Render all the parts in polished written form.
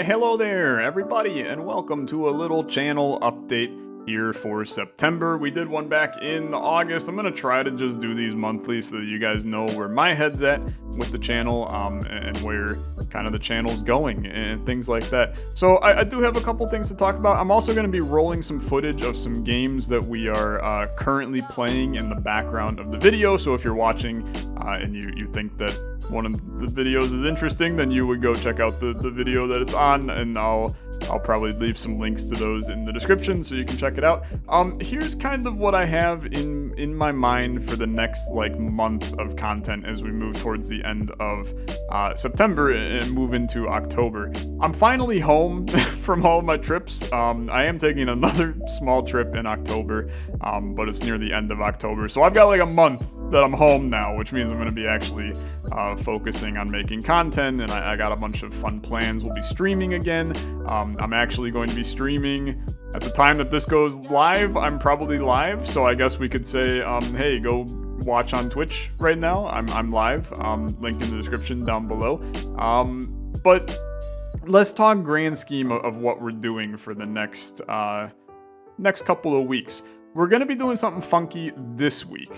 Hello there, everybody, and welcome to a little channel update here for September. We did one back in August. I'm going to try to just do these monthly so that you guys know where my head's at with the channel and where kind of the channel's going and things like that. So I do have a couple things to talk about. I'm also going to be rolling some footage of some games that we are currently playing in the background of the video. So if you're watching and you think that one of the videos is interesting, then you would go check out the video that it's on, and I'll probably leave some links to those in the description so you can check it out. Here's kind of what I have in my mind for the next month of content as we move towards the end of September and move into October. I'm finally home from all of my trips. I am taking another small trip in October, but it's near the end of October, so I've got a month that I'm home now, which means I'm going to be actually focusing on making content, and I got a bunch of fun plans. We'll be streaming again. I'm actually going to be streaming at the time that this goes live. I'm probably live, so I guess we could say, hey, go watch on Twitch right now. I'm live. Link in the description down below. But let's talk grand scheme of what we're doing for the next couple of weeks. We're going to be doing something funky this week,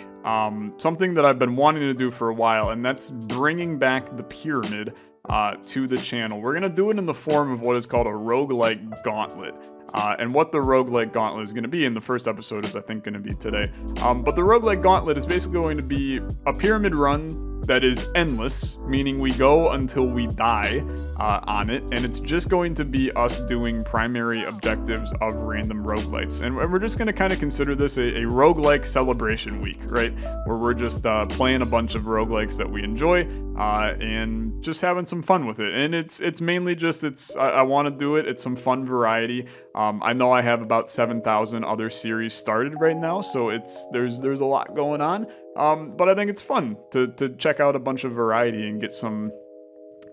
something that I've been wanting to do for a while, and that's bringing back the pyramid to the channel. We're going to do it in the form of what is called a roguelike gauntlet. And what the roguelike gauntlet is going to be in the first episode is, I think, going to be today. But the roguelike gauntlet is basically going to be a pyramid run that is endless, meaning we go until we die on it, and it's just going to be us doing primary objectives of random roguelites. And we're just going to kind of consider this a roguelike celebration week, right? Where we're just playing a bunch of roguelikes that we enjoy and just having some fun with it. And it's mainly just, I want to do it. It's some fun variety. I know I have about 7,000 other series started right now, so there's a lot going on. But I think it's fun to check out a bunch of variety and get some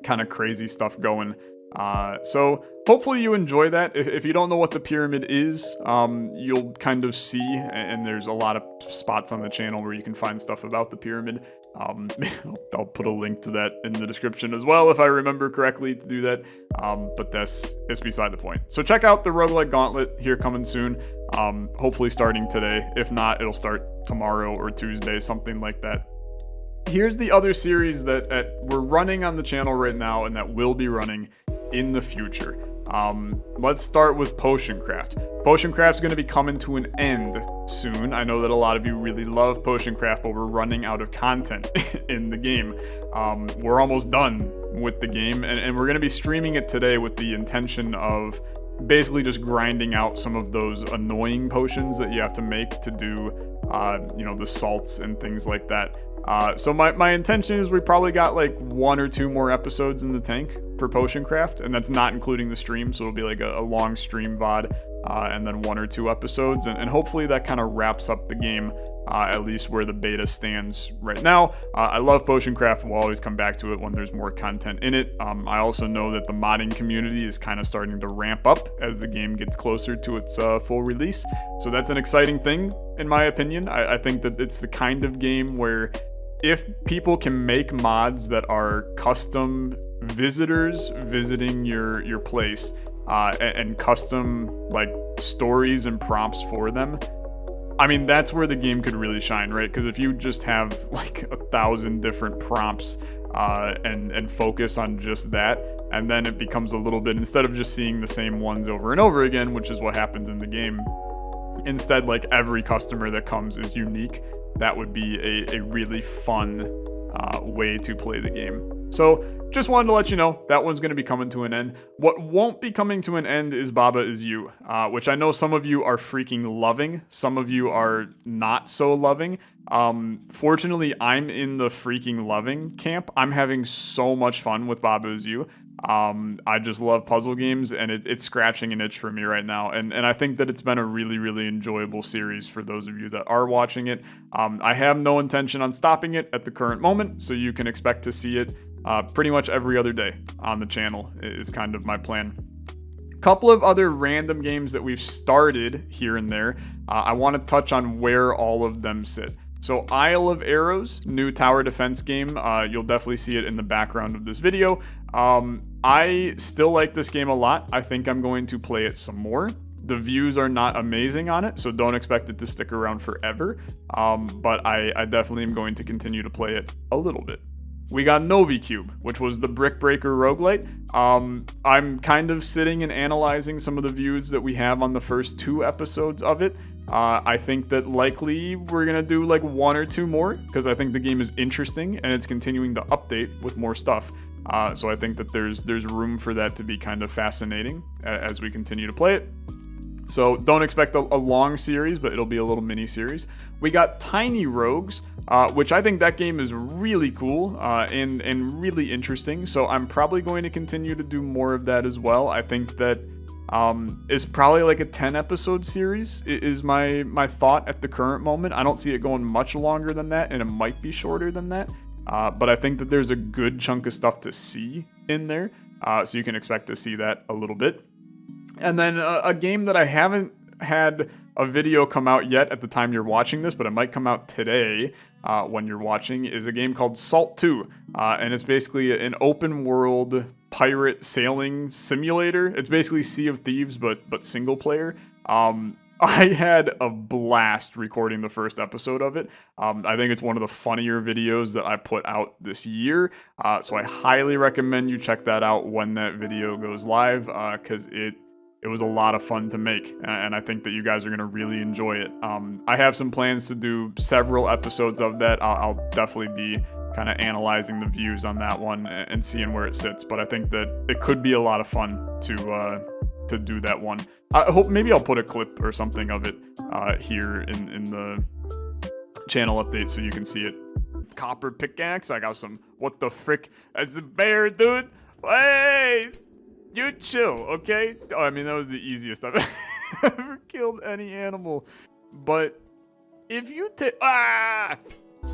kind of crazy stuff going. So hopefully you enjoy that. If you don't know what the pyramid is, you'll kind of see, and there's a lot of spots on the channel where you can find stuff about the pyramid. I'll put a link to that in the description as well if I remember correctly to do that. But that's beside the point. So check out the roguelike gauntlet here coming soon. Hopefully starting today. If not, it'll start tomorrow or Tuesday, something like that. Here's the other series that we're running on the channel right now and that will be running in the future. Let's start with Potion Craft. Potion Craft's going to be coming to an end soon. I know that a lot of you really love Potion Craft, but we're running out of content in the game. We're almost done with the game, and we're going to be streaming it today with the intention of basically just grinding out some of those annoying potions that you have to make to do, the salts and things like that. So my intention is we probably got 1 or 2 more episodes in the tank for Potion Craft, and that's not including the stream, so it'll be a long stream VOD, and then 1 or 2 episodes, and hopefully that kind of wraps up the game, at least where the beta stands right now. I love Potion Craft. We'll always come back to it when there's more content in it. I also know that the modding community is kind of starting to ramp up as the game gets closer to its full release, so that's an exciting thing, in my opinion. I think that it's the kind of game where if people can make mods that are custom visitors visiting your place and custom stories and prompts for them, I mean, that's where the game could really shine, right? Because if you just have 1,000 different prompts and focus on just that, and then it becomes a little bit, instead of just seeing the same ones over and over again, which is what happens in the game, instead every customer that comes is unique. That would be a really fun way to play the game. So just wanted to let you know that one's going to be coming to an end. What won't be coming to an end is Baba Is You, which I know some of you are freaking loving. Some of you are not so loving. Fortunately, I'm in the freaking loving camp. I'm having so much fun with Baba Is You. I just love puzzle games, and it's scratching an itch for me right now. And I think that it's been a really, really enjoyable series for those of you that are watching it. I have no intention on stopping it at the current moment, so you can expect to see it pretty much every other day on the channel is kind of my plan. Couple of other random games that we've started here and there. I want to touch on where all of them sit. So Isle of Arrows, new tower defense game. You'll definitely see it in the background of this video. I still like this game a lot. I think I'm going to play it some more. The views are not amazing on it, so don't expect it to stick around forever. But I definitely am going to continue to play it a little bit. We got Novicube, which was the Brick Breaker roguelite. I'm kind of sitting and analyzing some of the views that we have on the first 2 episodes of it. I think that likely we're going to do like 1 or 2 more, because I think the game is interesting and it's continuing to update with more stuff. So I think that there's room for that to be kind of fascinating as we continue to play it. So don't expect a long series, but it'll be a little mini series. We got Tiny Rogues, which I think that game is really cool and really interesting. So I'm probably going to continue to do more of that as well. I think that is probably like a 10 episode series is my thought at the current moment. I don't see it going much longer than that, and it might be shorter than that. But I think that there's a good chunk of stuff to see in there. So you can expect to see that a little bit. And then a game that I haven't had a video come out yet at the time you're watching this, but it might come out today when you're watching, is a game called Salt 2. And it's basically an open world pirate sailing simulator. It's basically Sea of Thieves, but single player. I had a blast recording the first episode of it. I think it's one of the funnier videos that I put out this year. So I highly recommend you check that out when that video goes live, because it was a lot of fun to make, and I think that you guys are going to really enjoy it. I have some plans to do several episodes of that. I'll definitely be kind of analyzing the views on that one and seeing where it sits, but I think that it could be a lot of fun to do that one. I hope maybe I'll put a clip or something of it here in the channel update so you can see it. Copper pickaxe. I got some. What the frick? That's a bear, dude. Wait. You chill, okay? Oh, I mean, that was the easiest I've ever killed any animal. But if you take...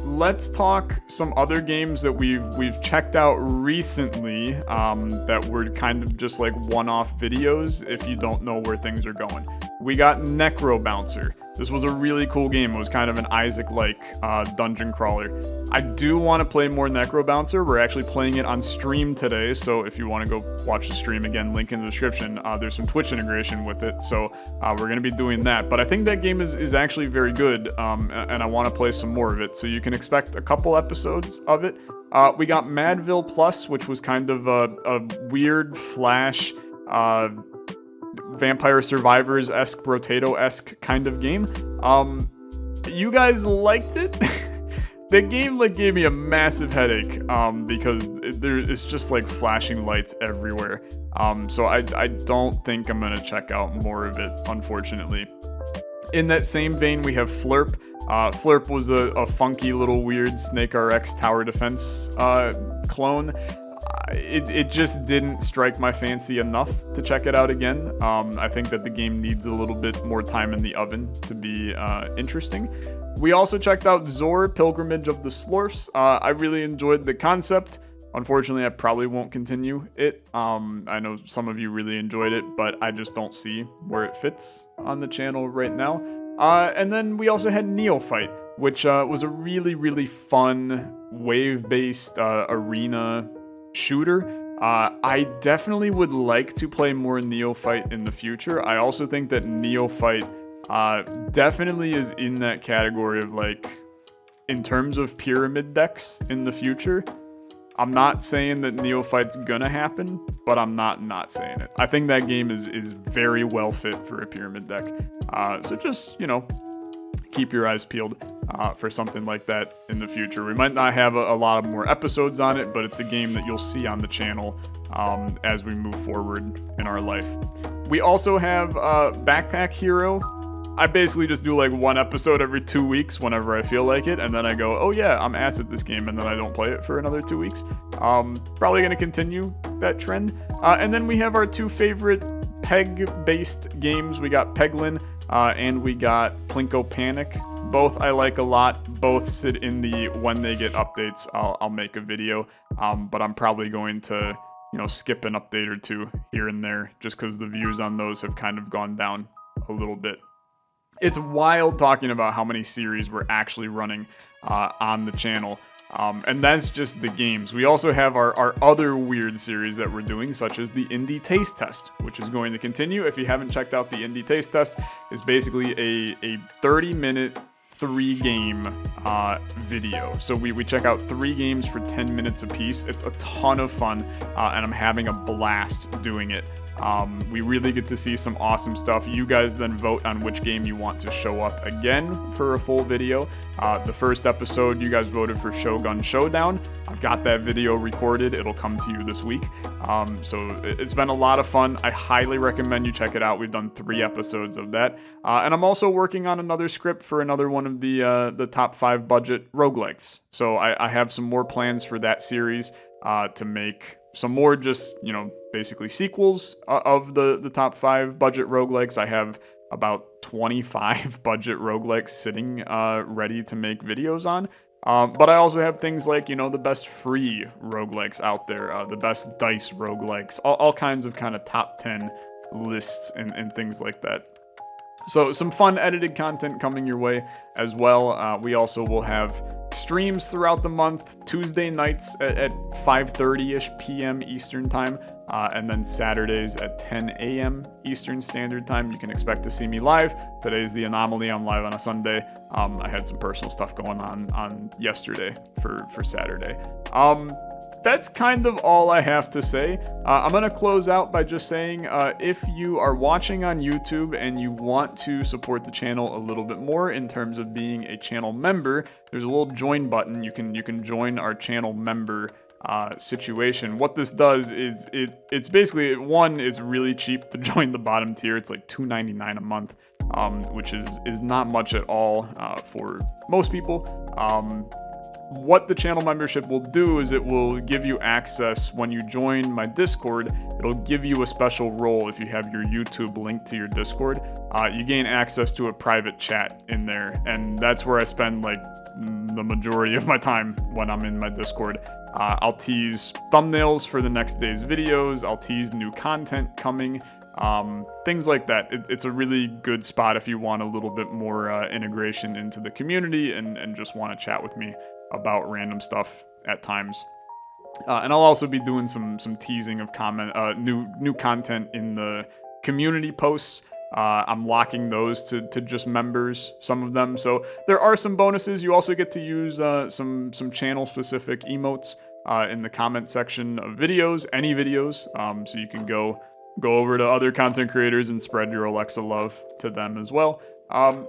Let's talk some other games that we've checked out recently that were kind of just like one-off videos if you don't know where things are going. We got Necro Bouncer. This was a really cool game. It was kind of an Isaac-like dungeon crawler. I do want to play more Necro Bouncer. We're actually playing it on stream today, so if you want to go watch the stream, again, link in the description. There's some Twitch integration with it, so we're going to be doing that. But I think that game is actually very good, and I want to play some more of it, so you can expect a couple episodes of it. We got Madville Plus, which was kind of a weird Flash... Vampire Survivors-esque, Brotato-esque kind of game. You guys liked it? The game like gave me a massive headache because it's just like flashing lights everywhere. So I don't think I'm gonna check out more of it, unfortunately. In that same vein, we have Flurp. Flurp was a funky little weird Snake RX tower defense clone. It just didn't strike my fancy enough to check it out again. I think that the game needs a little bit more time in the oven to be interesting. We also checked out Zor, Pilgrimage of the Slorfs. I really enjoyed the concept. Unfortunately, I probably won't continue it. I know some of you really enjoyed it, but I just don't see where it fits on the channel right now. And then we also had Neophyte, which was a really, really fun wave-based arena shooter. I definitely would like to play more Neophyte in the future. I also think that Neophyte definitely is in that category of like, in terms of pyramid decks in the future. I'm not saying that Neophyte's gonna happen, but I'm not saying it. I think that game is very well fit for a pyramid deck. So just, you know, keep your eyes peeled for something like that in the future. We might not have a lot of more episodes on it, but it's a game that you'll see on the channel as we move forward in our life. We also have Backpack Hero. I basically just do like one episode every 2 weeks whenever I feel like it, and then I go, oh yeah, I'm ass at this game, and then I don't play it for another 2 weeks. Probably gonna continue that trend. And then we have our 2 favorite Peg-based games. We got Peglin, and we got Plinko Panic. Both I like a lot. Both sit in the when they get updates, I'll make a video. But I'm probably going to, you know, skip an update or 2 here and there, just because the views on those have kind of gone down a little bit. It's wild talking about how many series we're actually running on the channel. And that's just the games. We also have our other weird series that we're doing, such as the Indie Taste Test, which is going to continue. If you haven't checked out the Indie Taste Test, it's basically a 30-minute 3-game video. So we check out 3 games for 10 minutes apiece. It's a ton of fun, and I'm having a blast doing it. We really get to see some awesome stuff. You guys then vote on which game you want to show up again for a full video. The first episode, you guys voted for Shogun Showdown. I've got that video recorded. It'll come to you this week. So it's been a lot of fun. I highly recommend you check it out. We've done 3 episodes of that. And I'm also working on another script for another one of the top 5 budget roguelikes. So I have some more plans for that series to make some more just, basically sequels of the top 5 budget roguelikes. I have about 25 budget roguelikes sitting ready to make videos on. But I also have things like, the best free roguelikes out there, the best dice roguelikes, all kinds of kind of top 10 lists and things like that. So some fun edited content coming your way as well. We also will have streams throughout the month, Tuesday nights at 5:30-ish p.m. Eastern Time, and then Saturdays at 10 a.m. Eastern Standard Time. You can expect to see me live. Today's the anomaly. I'm live on a Sunday. I had some personal stuff going on yesterday for Saturday. That's kind of all I have to say. I'm going to close out by just saying, if you are watching on YouTube and you want to support the channel a little bit more in terms of being a channel member, there's a little join button. You can join our channel member situation. What this does is it's basically, one, it's really cheap to join the bottom tier. It's like $2.99 a month, which is not much at all for most people. What the channel membership will do is it will give you access when you join my Discord. It'll give you a special role if you have your YouTube linked to your Discord. You gain access to a private chat in there, and that's where I spend like the majority of my time when I'm in my Discord. I'll tease thumbnails for the next day's videos. I'll tease new content coming. Things like that. It's a really good spot if you want a little bit more integration into the community and just want to chat with me about random stuff at times. And I'll also be doing some teasing of new content in the community posts. I'm locking those to just members, some of them. So there are some bonuses. You also get to use some channel specific emotes in the comment section of videos, any videos. So you can go over to other content creators and spread your Olexa love to them as well.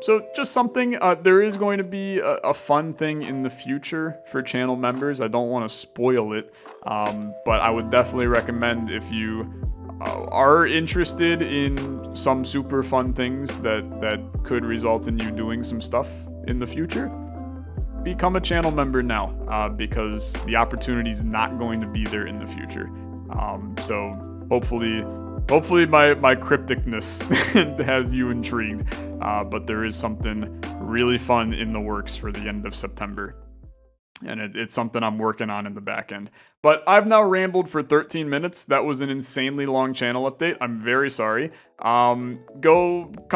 So just something, there is going to be a fun thing in the future for channel members. I don't want to spoil it, but I would definitely recommend, if you are interested in some super fun things that could result in you doing some stuff in the future, become a channel member now, because the opportunity is not going to be there in the future. So hopefully my crypticness has you intrigued, but there is something really fun in the works for the end of September. And it's something I'm working on in the back end. But I've now rambled for 13 minutes. That was an insanely long channel update. I'm very sorry. Come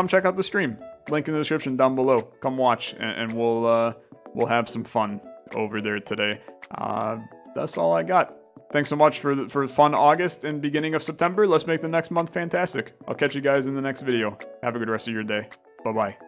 check out the stream. Link in the description down below. Come watch, and we'll have some fun over there today. That's all I got. Thanks so much for fun August and beginning of September. Let's make the next month fantastic. I'll catch you guys in the next video. Have a good rest of your day. Bye-bye.